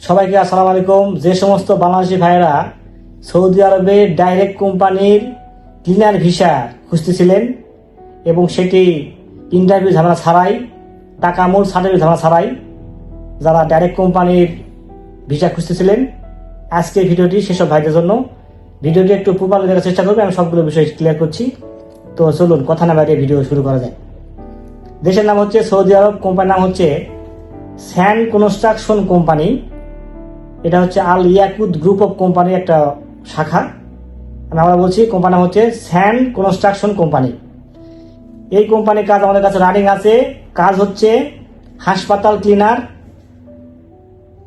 সবাইকে আসসালামু আলাইকুম। যে সমস্ত বাংলাদেশি ভাইয়েরা সৌদি আরবে ডাইরেক্ট কোম্পানির ক্লিনার ভিসা খুঁজতেছিলেন এবং সেটি ইন্টারভিউ ঝামেলা ছাড়াই, টাকা মূল সার্টিফিকেট ঝামেলা ছাড়াই, যারা ডাইরেক্ট কোম্পানির ভিসা খুঁজতেছিলেন, আজকের ভিডিওটি সেসব ভাইদের জন্য। ভিডিওটি একটু প্রপারলি দেখার চেষ্টা করবে, আমি সবগুলো বিষয় ক্লিয়ার করছি। তো চলুন কথা না বাইরে ভিডিও শুরু করা যায়। দেশের নাম হচ্ছে সৌদি আরব, কোম্পানির নাম হচ্ছে স্যান্ড কনস্ট্রাকশন কোম্পানি। এটা হচ্ছে আল ইয়াকুত গ্রুপ অফ কোম্পানির একটা শাখা। আমরা বলছি কোম্পানি হচ্ছে স্যান্ড কনস্ট্রাকশন কোম্পানি। এই কোম্পানির কাজ আমাদের কাছে রানিং আছে। কাজ হচ্ছে হাসপাতাল ক্লিনার।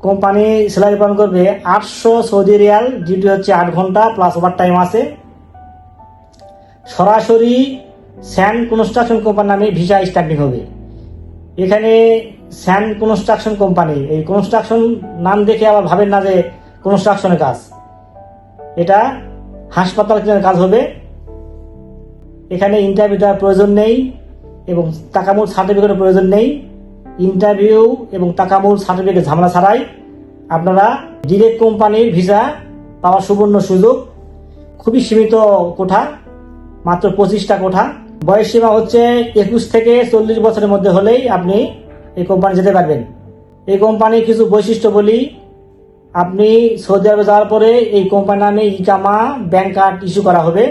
কোম্পানি স্যালারি প্রদান করবে 800 সৌদি রিয়াল, ডিউটি হচ্ছে 8 ঘন্টা প্লাস ওভার টাইম আছে। সরাসরি স্যান্ড কনস্ট্রাকশন কোম্পানি নামে ভিসা স্টার্টিং হবে। এখানে স্যান্ড কনস্ট্রাকশন কোম্পানি, এই কনস্ট্রাকশন নাম দেখে আবার ভাবেন না যে কনস্ট্রাকশনের কাজ, এটা হাসপাতাল ক্লিনার কাজ হবে। এখানে ইন্টারভিউ দেওয়ার প্রয়োজন নেই এবং টাকামূল সার্টিফিকেটের প্রয়োজন নেই। ইন্টারভিউ এবং টাকামূল সার্টিফিকেট ঝামেলা ছাড়াই আপনারা ডিরেক্ট কোম্পানির ভিসা পাওয়ার সুবর্ণ সুযোগ। খুবই সীমিত কোঠা, মাত্র 25টা কোঠা। বয়স সীমা হচ্ছে 21 থেকে 40 বছরের মধ্যে হলেই আপনি এই কোম্পানি যেতে পারবেন। এই কোম্পানির কিছু বৈশিষ্ট্য বলি। আপনি সৌদি আরবে যাওয়ার পরে এই কোম্পানি নামে ইকামা ব্যাংক কার্ড ইস্যু করা হবে।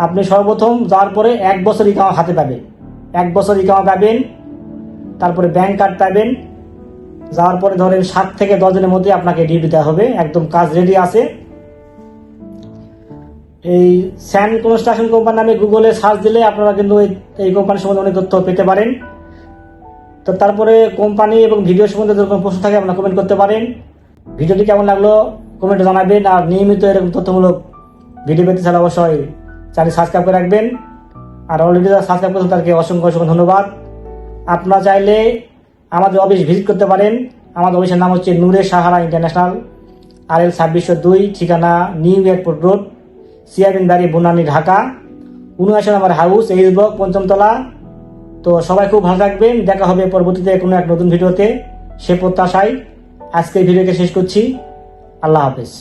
আপনি সর্বপ্রথম যাওয়ার পরে 1 বছর ইকামা হাতে পাবেন, 1 বছর ইকামা পাবেন, তারপরে ব্যাংক কার্ড পাবেন। যাওয়ার পরে ধরেন 7 থেকে 10 দিনের মধ্যে আপনাকে ডিউটি দেওয়া হবে, একদম কাজ রেডি আছে। এই স্যান্ড কনস্ট্রাকশন কোম্পানি নামে গুগলে সার্চ দিলে আপনারা কিন্তু এই কোম্পানির সম্বন্ধে অনেক তথ্য পেতে পারেন। তো তারপরে কোম্পানি এবং ভিডিও সম্বন্ধে যদি কোনো প্রশ্ন থাকে আপনারা কমেন্ট করতে পারেন। ভিডিওটি কেমন লাগলো কমেন্টে জানাবেন। আর নিয়মিত এরকম তথ্যমূলক ভিডিও পেতে চাইলে অবশ্যই চ্যানেল সাবস্ক্রাইব করে রাখবেন। আর অলরেডি যারা সাবস্ক্রাইব করেছেন তাদেরকে অসংখ্য অসংখ্য ধন্যবাদ। আপনারা চাইলে আমাদের অফিস ভিজিট করতে পারেন। আমাদের অফিসের নাম হচ্ছে নূরে সাহারা ইন্টারন্যাশনাল, RL 2602, ঠিকানা নিউ এয়ারপোর্ট রোড, সিয়াবিন বাড়ি, বনানী, ঢাকা। 79 নম্বর হাউস, এইচ ব্লক, 5ম তলা। তো সবাই খুব ভালো থাকবেন। দেখা হবে পরবর্তীতে কোনো এক নতুন ভিডিওতে, সে প্রত্যাশায় আজকের ভিডিওকে শেষ করছি। আল্লাহ হাফেজ।